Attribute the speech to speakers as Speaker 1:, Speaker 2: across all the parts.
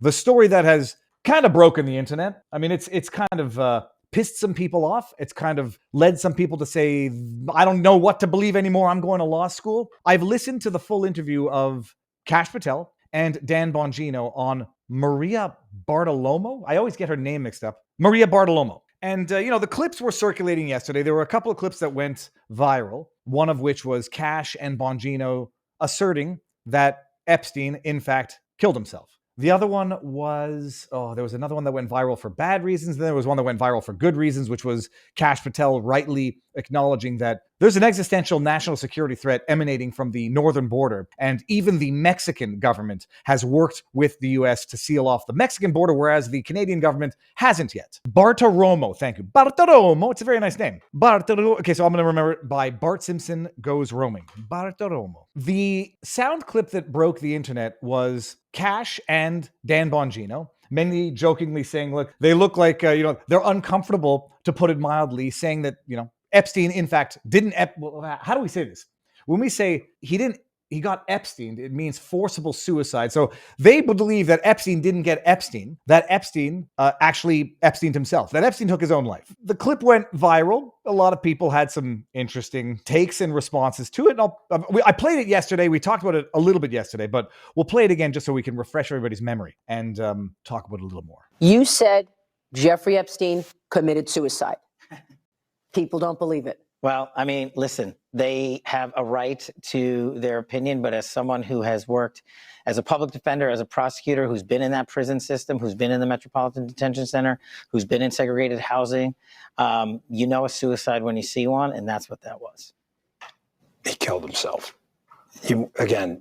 Speaker 1: the story that has kind of broken the internet. I mean, it's kind of pissed some people off. It's kind of led some people to say, I don't know what to believe anymore. I'm going to law school. I've listened to the full interview of Kash Patel and Dan Bongino on Maria Bartiromo. I always get her name mixed up. Maria Bartiromo. And, the clips were circulating yesterday. There were a couple of clips that went viral, one of which was Kash and Bongino asserting that Epstein, in fact, killed himself. The other one was, there was another one that went viral for bad reasons. Then there was one that went viral for good reasons, which was Kash Patel rightly acknowledging that there's an existential national security threat emanating from the northern border. And even the Mexican government has worked with the US to seal off the Mexican border, whereas the Canadian government hasn't yet. Bartiromo, thank you. Bartiromo, it's a very nice name. Bartiromo. Okay, so I'm going to remember it by Bart Simpson Goes Roaming. Bartiromo. The sound clip that broke the internet was Kash and Dan Bongino, many jokingly saying, look, they look like, they're uncomfortable, to put it mildly, saying that, Epstein, in fact, didn't, how do we say this? When we say he got Epstein, it means forcible suicide. So they believe that Epstein didn't get Epstein, that Epstein actually Epsteined himself, that Epstein took his own life. The clip went viral. A lot of people had some interesting takes and responses to it. I played it yesterday. We talked about it a little bit yesterday, but we'll play it again just so we can refresh everybody's memory and talk about it a little more.
Speaker 2: You said Jeffrey Epstein committed suicide. People don't believe it.
Speaker 3: Well, I mean, listen, they have a right to their opinion, but as someone who has worked as a public defender, as a prosecutor, who's been in that prison system, who's been in the Metropolitan Detention Center, who's been in segregated housing, a suicide when you see one, and that's what that was.
Speaker 4: He killed himself. You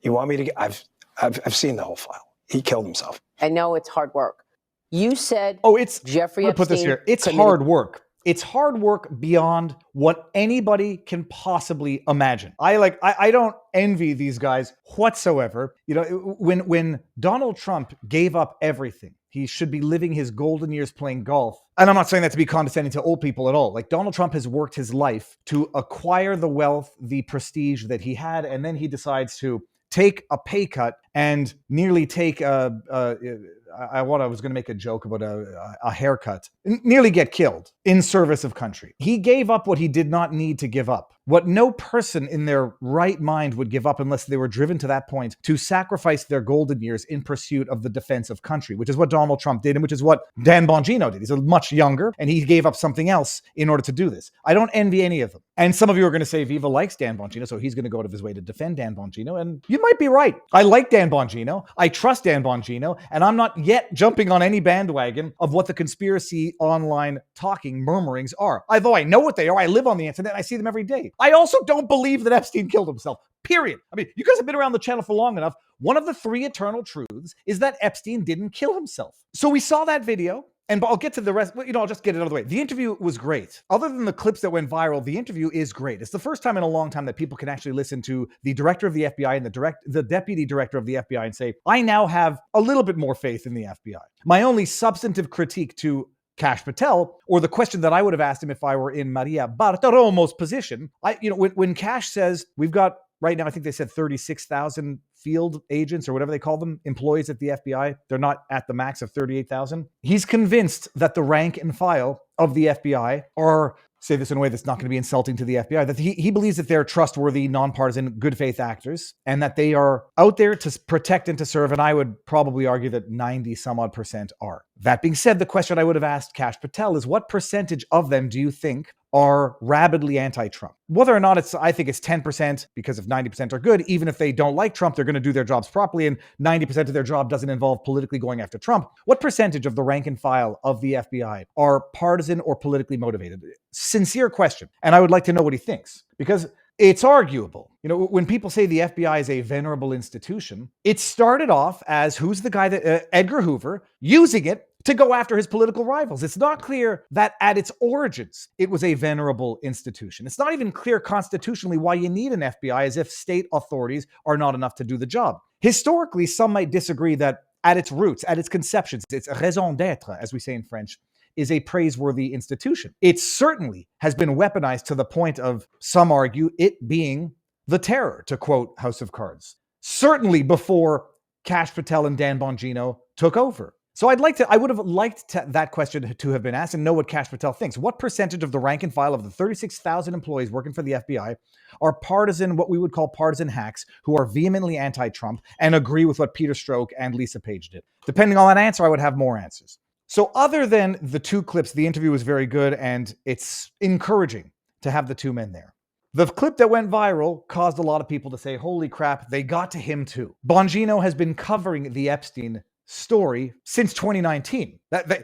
Speaker 4: want me to? I've seen the whole file. He killed himself.
Speaker 2: I know it's hard work. You said, Jeffrey Epstein.
Speaker 1: Put this here. It's hard work. It's hard work beyond what anybody can possibly imagine. I don't envy these guys whatsoever. When Donald Trump gave up everything, he should be living his golden years playing golf. And I'm not saying that to be condescending to old people at all. Like, Donald Trump has worked his life to acquire the wealth, the prestige that he had, and then he decides to take a pay cut and nearly take I was going to make a joke about a haircut, nearly get killed in service of country. He gave up what he did not need to give up, what no person in their right mind would give up unless they were driven to that point to sacrifice their golden years in pursuit of the defense of country, which is what Donald Trump did and which is what Dan Bongino did. He's much younger and he gave up something else in order to do this. I don't envy any of them. And some of you are going to say Viva likes Dan Bongino, so he's going to go out of his way to defend Dan Bongino. And you might be right. I like Dan Bongino. I trust Dan Bongino. And I'm not yet jumping on any bandwagon of what the conspiracy online talking murmurings are. Although I know what they are. I live on the internet. I see them every day. I also don't believe that Epstein killed himself. Period. I mean, you guys have been around the channel for long enough. One of the three eternal truths is that Epstein didn't kill himself. So we saw that video. And I'll get to the rest. I'll just get it out of the way. The interview was great. Other than the clips that went viral, the interview is great. It's the first time in a long time that people can actually listen to the director of the FBI and the deputy director of the FBI and say, I now have a little bit more faith in the FBI. My only substantive critique to Kash Patel, or the question that I would have asked him if I were in Maria Bartiromo's position, when Kash says we've got right now, I think they said 36,000 field agents or whatever they call them, employees at the FBI. They're not at the max of 38,000. He's convinced that the rank and file of the FBI are, say this in a way that's not going to be insulting to the FBI, that he believes that they're trustworthy, nonpartisan, good faith actors, and that they are out there to protect and to serve. And I would probably argue that 90 some odd percent are. That being said, the question I would have asked Kash Patel is, what percentage of them do you think are rabidly anti-Trump? Whether or not I think it's 10%, because if 90% are good, even if they don't like Trump, they're going to do their jobs properly, and 90% of their job doesn't involve politically going after Trump. What percentage of the rank and file of the FBI are partisan or politically motivated? Sincere question. And I would like to know what he thinks, because it's arguable. When people say the FBI is a venerable institution, it started off as, who's the guy that, Edgar Hoover, using it to go after his political rivals. It's not clear that at its origins, it was a venerable institution. It's not even clear constitutionally why you need an FBI, as if state authorities are not enough to do the job. Historically, some might disagree that at its roots, at its conceptions, its raison d'être, as we say in French, is a praiseworthy institution. It certainly has been weaponized to the point of, some argue, it being the terror, to quote House of Cards. Certainly before Kash Patel and Dan Bongino took over. So I would have liked that question to have been asked and know what Kash Patel thinks. What percentage of the rank and file of the 36,000 employees working for the FBI are partisan, what we would call partisan hacks, who are vehemently anti-Trump and agree with what Peter Strzok and Lisa Page did? Depending on that answer, I would have more answers. So other than the two clips, the interview was very good and it's encouraging to have the two men there. The clip that went viral caused a lot of people to say, holy crap, they got to him too. Bongino has been covering the Epstein story since 2019.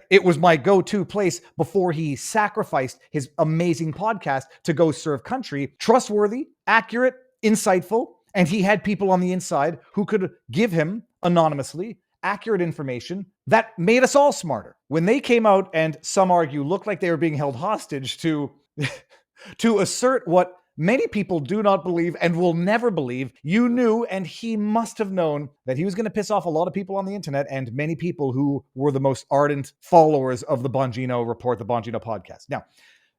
Speaker 1: It was my go-to place before he sacrificed his amazing podcast to go serve country. Trustworthy, accurate, insightful, and he had people on the inside who could give him anonymously accurate information that made us all smarter. When they came out and some argue looked like they were being held hostage to assert what many people do not believe and will never believe, you knew, and he must have known, that he was going to piss off a lot of people on the internet and many people who were the most ardent followers of the Bongino Report, the Bongino podcast. Now,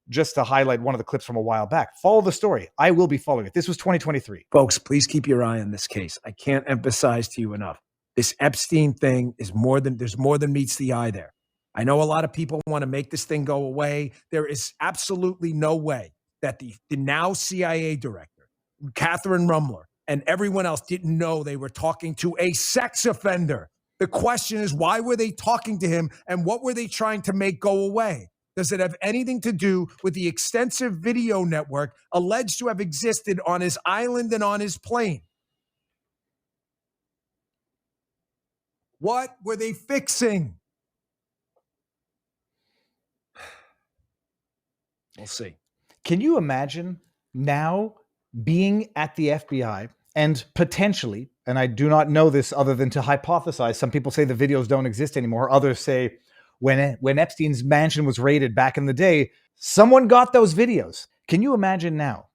Speaker 1: just to highlight one of the clips from a while back, follow the story. I will be following it. This was 2023.
Speaker 4: Folks, please keep your eye on this case. I can't emphasize to you enough. This Epstein thing is there's more than meets the eye there. I know a lot of people want to make this thing go away. There is absolutely no way that the now CIA director, Catherine Rumler, and everyone else didn't know they were talking to a sex offender. The question is, why were they talking to him and what were they trying to make go away? Does it have anything to do with the extensive video network alleged to have existed on his island and on his plane? What were they fixing? We'll see.
Speaker 1: Can you imagine now being at the FBI and potentially, and I do not know this other than to hypothesize, some people say the videos don't exist anymore. Others say when Epstein's mansion was raided back in the day, someone got those videos. Can you imagine now?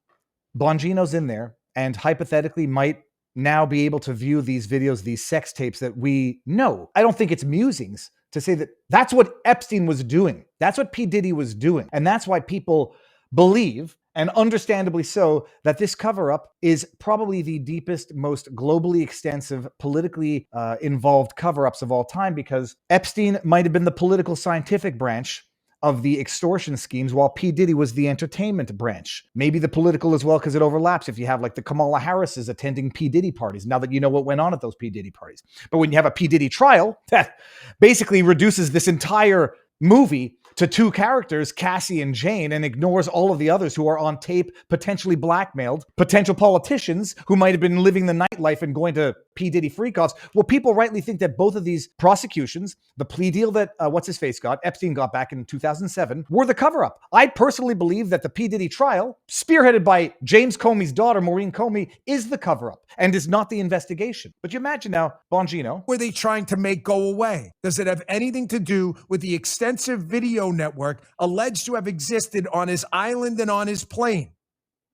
Speaker 1: Bongino's in there and hypothetically might now be able to view these videos, these sex tapes that we know. I don't think it's musings to say that that's what Epstein was doing. That's what P. Diddy was doing. And that's why people believe, and understandably so, that this cover-up is probably the deepest, most globally extensive, politically involved cover-ups of all time, because Epstein might have been the political scientific branch of the extortion schemes, while P. Diddy was the entertainment branch. Maybe the political as well, because it overlaps if you have like the Kamala Harris's attending P. Diddy parties, now that you know what went on at those P. Diddy parties. But when you have a P. Diddy trial, that basically reduces this entire movie to two characters, Cassie and Jane, and ignores all of the others who are on tape, potentially blackmailed, potential politicians who might have been living the nightlife and going to P. Diddy freak-offs. Well, people rightly think that both of these prosecutions, the plea deal that what's-his-face got, Epstein got back in 2007, were the cover-up. I personally believe that the P. Diddy trial, spearheaded by James Comey's daughter, Maureen Comey, is the cover-up and is not the investigation. But you imagine now, Bongino.
Speaker 4: Were they trying to make go away? Does it have anything to do with the extensive video network alleged to have existed on his island and on his plane?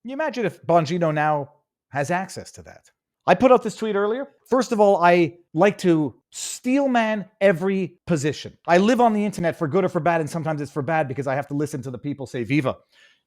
Speaker 1: Can you imagine if Bongino now has access to that? I put out this tweet earlier. First of all, I like to steelman every position. I live on the internet for good or for bad, and sometimes it's for bad because I have to listen to the people say, Viva,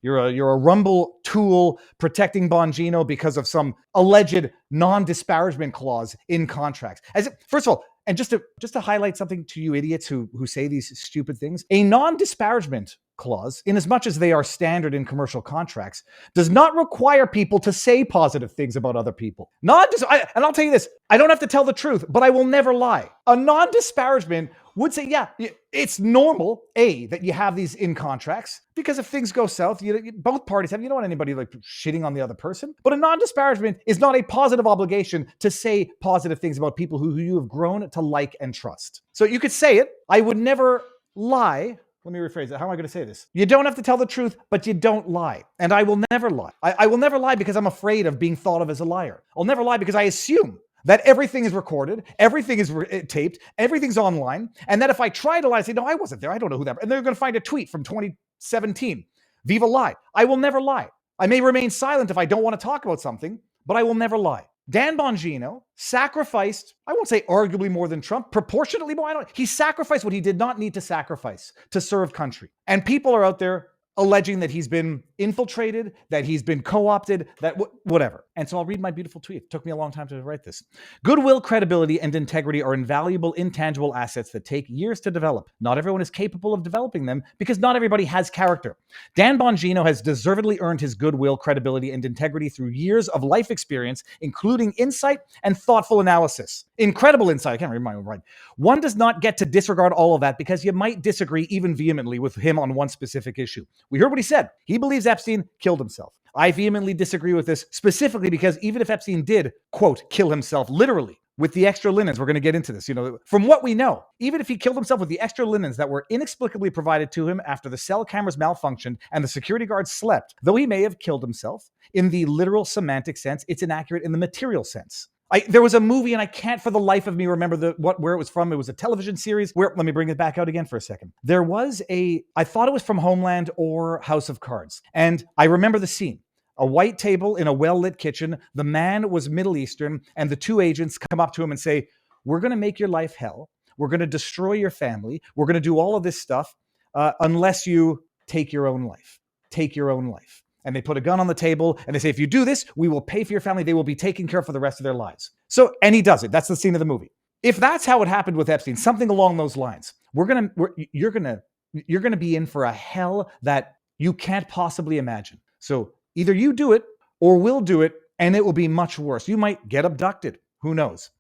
Speaker 1: you're a Rumble tool protecting Bongino because of some alleged non-disparagement clause in contracts. First of all, and just to highlight something to you idiots who say these stupid things, a non-disparagement clause, in as much as they are standard in commercial contracts, does not require people to say positive things about other people. And I'll tell you this, I don't have to tell the truth, but I will never lie. A non-disparagement would say, yeah, it's normal, that you have these in contracts, because if things go south, both parties have, you don't want anybody like shitting on the other person. But a non-disparagement is not a positive obligation to say positive things about people who you have grown to like and trust. So you could say it. I would never lie. Let me rephrase it. How am I going to say this? You don't have to tell the truth, but you don't lie. And I will never lie. I will never lie because I'm afraid of being thought of as a liar. I'll never lie because I assume that everything is recorded, everything is taped, everything's online, and that if I try to lie, I say, no, I wasn't there, I don't know who that was. And they're going to find a tweet from 2017. Viva lie. I will never lie. I may remain silent if I don't want to talk about something, but I will never lie. Dan Bongino sacrificed, I won't say arguably more than Trump, proportionately more. He sacrificed what he did not need to sacrifice to serve country. And people are out there alleging that he's been infiltrated, that he's been co-opted, that whatever. And so I'll read my beautiful tweet. It took me a long time to write this. Goodwill, credibility, and integrity are invaluable, intangible assets that take years to develop. Not everyone is capable of developing them because not everybody has character. Dan Bongino has deservedly earned his goodwill, credibility, and integrity through years of life experience, including insight and thoughtful analysis. Incredible insight. I can't read my own writing. One does not get to disregard all of that because you might disagree even vehemently with him on one specific issue. We heard what he said. He believes Epstein killed himself. I vehemently disagree with this, specifically because even if Epstein did, quote, kill himself literally with the extra linens, we're going to get into this, from what we know, even if he killed himself with the extra linens that were inexplicably provided to him after the cell cameras malfunctioned and the security guards slept, though he may have killed himself in the literal semantic sense, it's inaccurate in the material sense. There was a movie, and I can't for the life of me remember where it was from. It was a television series. Let me bring it back out again for a second. There was I thought it was from Homeland or House of Cards. And I remember the scene. A white table in a well-lit kitchen. The man was Middle Eastern, and the two agents come up to him and say, we're going to make your life hell. We're going to destroy your family. We're going to do all of this stuff unless you take your own life. Take your own life. And they put a gun on the table and they say, if you do this, we will pay for your family. They will be taken care of for the rest of their lives. So, and he does it. That's the scene of the movie. If that's how it happened with Epstein, something along those lines, you're going to be in for a hell that you can't possibly imagine. So either you do it or we'll do it, and it will be much worse. You might get abducted. Who knows?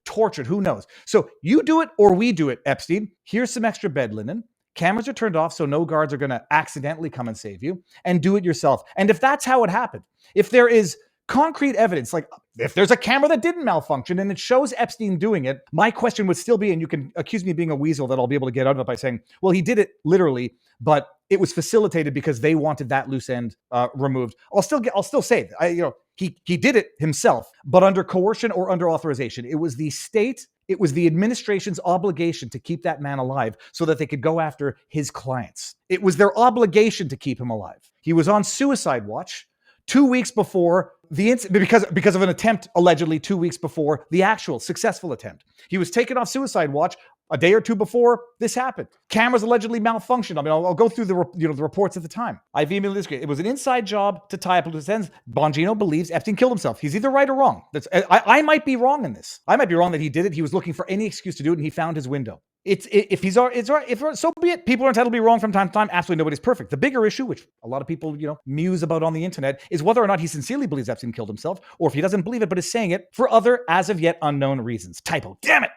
Speaker 1: Tortured. Who knows? So you do it or we do it, Epstein. Here's some extra bed linen. Cameras are turned off so no guards are going to accidentally come and save you, and do it yourself. And if that's how it happened, if there is concrete evidence, like if there's a camera that didn't malfunction and it shows Epstein doing it, my question would still be, and you can accuse me of being a weasel that I'll be able to get out of it by saying, well, he did it literally, but it was facilitated because they wanted that loose end removed. I'll still say that he did it himself, but under coercion or under authorization. It was the state. It was the administration's obligation to keep that man alive so that they could go after his clients. It was their obligation to keep him alive. He was on suicide watch 2 weeks before the incident, because of an attempt, allegedly 2 weeks before the actual successful attempt. He was taken off suicide watch a day or two before this happened. Cameras allegedly malfunctioned. I mean, I'll go through the reports at the time. I vehemently disagree. It was an inside job to tie up loose ends. Bongino believes Epstein killed himself. He's either right or wrong. I might be wrong in this. I might be wrong that he did it. He was looking for any excuse to do it, and he found his window. If so be it. People are entitled to be wrong from time to time. Absolutely nobody's perfect. The bigger issue, which a lot of people muse about on the internet, is whether or not he sincerely believes Epstein killed himself, or if he doesn't believe it but is saying it for other as of yet unknown reasons. Typo. Damn it.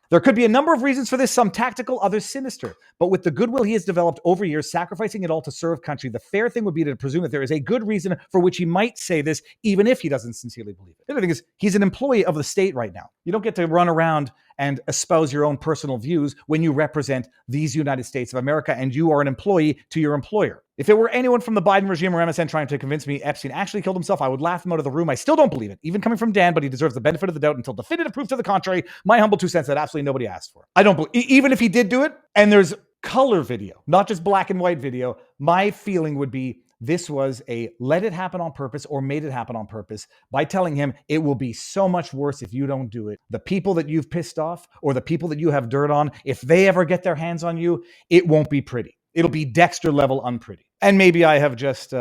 Speaker 1: There could be a number of reasons for this, some tactical, others sinister. But with the goodwill he has developed over years, sacrificing it all to serve country, the fair thing would be to presume that there is a good reason for which he might say this, even if he doesn't sincerely believe it. The other thing is, he's an employee of the state right now. You don't get to run around and espouse your own personal views when you represent these United States of America and you are an employee to your employer. If it were anyone from the Biden regime or MSN trying to convince me Epstein actually killed himself, I would laugh him out of the room. I still don't believe it, even coming from Dan, but he deserves the benefit of the doubt until definitive proof to the contrary. My humble 2 cents that absolutely nobody asked for. I don't believe, even if he did do it, and there's color video, not just black and white video, my feeling would be this was a let it happen on purpose or made it happen on purpose by telling him it will be so much worse if you don't do it. The people that you've pissed off or the people that you have dirt on, if they ever get their hands on you, it won't be pretty. It'll be Dexter level unpretty. And maybe I have just,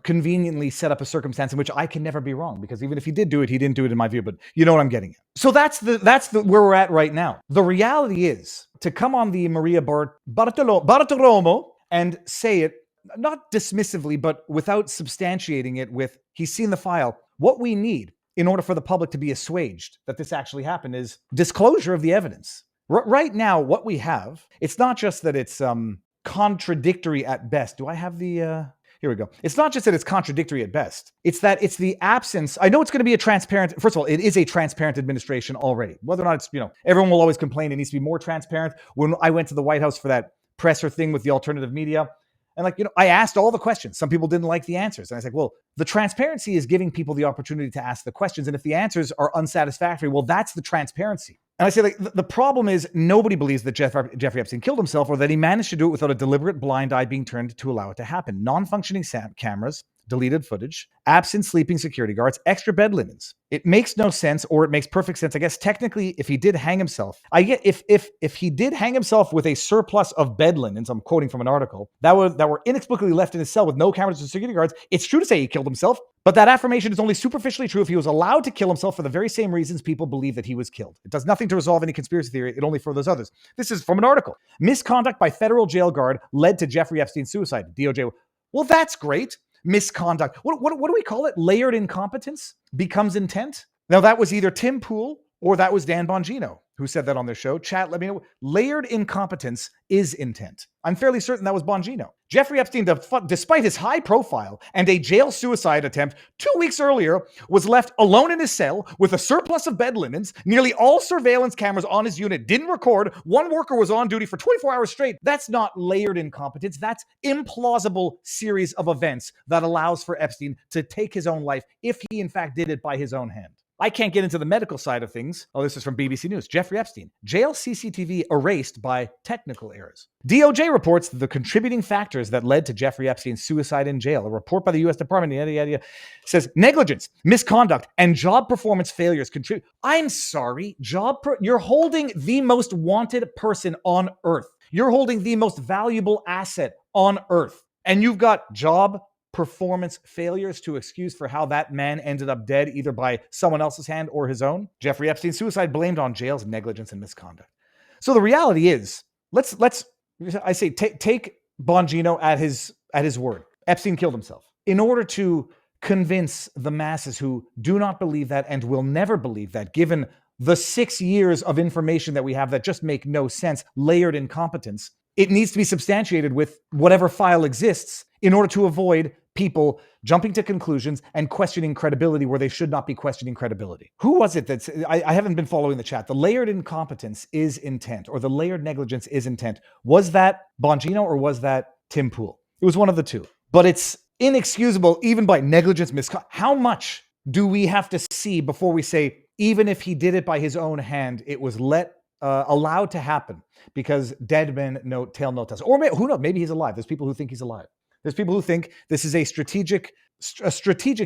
Speaker 1: conveniently set up a circumstance in which I can never be wrong, because even if he did do it, he didn't do it in my view, but you know what I'm getting at. So that's where we're at right now. The reality is to come on the Maria Bartiromo and say it, not dismissively, but without substantiating it with, he's seen the file. What we need in order for the public to be assuaged that this actually happened is disclosure of the evidence. Right now, what we have, it's not just that it's contradictory at best. Do I have the... Here we go. It's not just that it's contradictory at best. It's that it's the absence. I know it's going to be a transparent, first of all, it is a transparent administration already. Whether or not it's, everyone will always complain it needs to be more transparent. When I went to the White House for that presser thing with the alternative media, and I asked all the questions. Some people didn't like the answers. And I was like, well, the transparency is giving people the opportunity to ask the questions. And if the answers are unsatisfactory, well, that's the transparency. And I say, the problem is nobody believes that Jeffrey Epstein killed himself or that he managed to do it without a deliberate blind eye being turned to allow it to happen. Non-functioning cameras, deleted footage, absent sleeping security guards, extra bed linens. It makes no sense, or it makes perfect sense. I guess technically, if he did hang himself, if he did hang himself with a surplus of bed linens, I'm quoting from an article, that were inexplicably left in his cell with no cameras or security guards, it's true to say he killed himself. But that affirmation is only superficially true if he was allowed to kill himself for the very same reasons people believe that he was killed. It does nothing to resolve any conspiracy theory. It only furthers others. This is from an article. Misconduct by federal jail guard led to Jeffrey Epstein's suicide. DOJ. Well, that's great. Misconduct. What do we call it? Layered incompetence becomes intent. Now, that was either Tim Pool or that was Dan Bongino who said that on their show. Chat, let me know. Layered incompetence is intent. I'm fairly certain that was Bongino. Jeffrey Epstein, despite his high profile and a jail suicide attempt 2 weeks earlier, was left alone in his cell with a surplus of bed linens. Nearly all surveillance cameras on his unit didn't record. One worker was on duty for 24 hours straight. That's not layered incompetence. That's implausible series of events that allows for Epstein to take his own life if he in fact did it by his own hand. I can't get into the medical side of things. Oh, this is from BBC News. Jeffrey Epstein, jail CCTV erased by technical errors. DOJ reports the contributing factors that led to Jeffrey Epstein's suicide in jail. A report by the U.S. Department, says negligence, misconduct, and job performance failures contribute. I'm sorry, you're holding the most wanted person on earth. You're holding the most valuable asset on earth. And you've got job performance failures to excuse for how that man ended up dead, either by someone else's hand or his own. Jeffrey Epstein's suicide blamed on jail's negligence and misconduct. So the reality is, take Bongino at his word. Epstein killed himself. In order to convince the masses who do not believe that and will never believe that, given the 6 years of information that we have that just make no sense, layered incompetence, it needs to be substantiated with whatever file exists in order to avoid people jumping to conclusions and questioning credibility where they should not be questioning credibility. Who was it that's, I haven't been following the chat. The layered incompetence is intent, or the layered negligence is intent. Was that Bongino or was that Tim Pool? It was one of the two. But it's inexcusable even by negligence, misconduct. How much do we have to see before we say, even if he did it by his own hand, it was allowed to happen because dead men tell no tales? Or who knows, maybe he's alive. There's people who think he's alive. There's people who think this is a strategic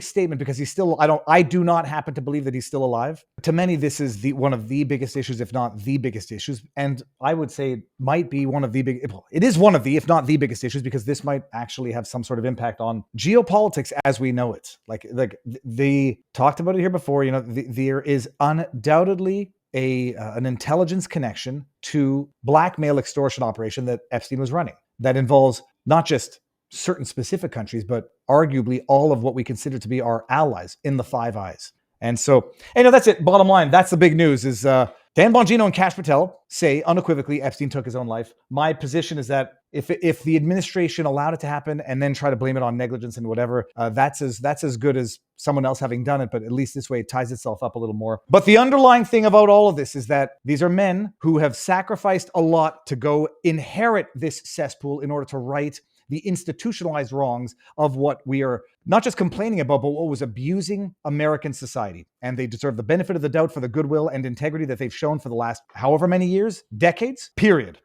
Speaker 1: statement because he's still, I do not happen to believe that he's still alive. To many, this is one of the biggest issues, if not the biggest issues. And I would say it might be one of the it is one of the, if not the biggest issues, because this might actually have some sort of impact on geopolitics as we know it. Like they talked about it here before, there is undoubtedly an intelligence connection to blackmail extortion operation that Epstein was running that involves not just certain specific countries, but arguably all of what we consider to be our allies in the Five Eyes. And so, that's it. Bottom line, that's the big news is Dan Bongino and Kash Patel say unequivocally Epstein took his own life. My position is that if the administration allowed it to happen and then try to blame it on negligence and whatever, that's as good as someone else having done it, but at least this way it ties itself up a little more. But the underlying thing about all of this is that these are men who have sacrificed a lot to go inherit this cesspool in order to right the institutionalized wrongs of what we are not just complaining about, but what was abusing American society. And they deserve the benefit of the doubt for the goodwill and integrity that they've shown for the last however many years, decades, period.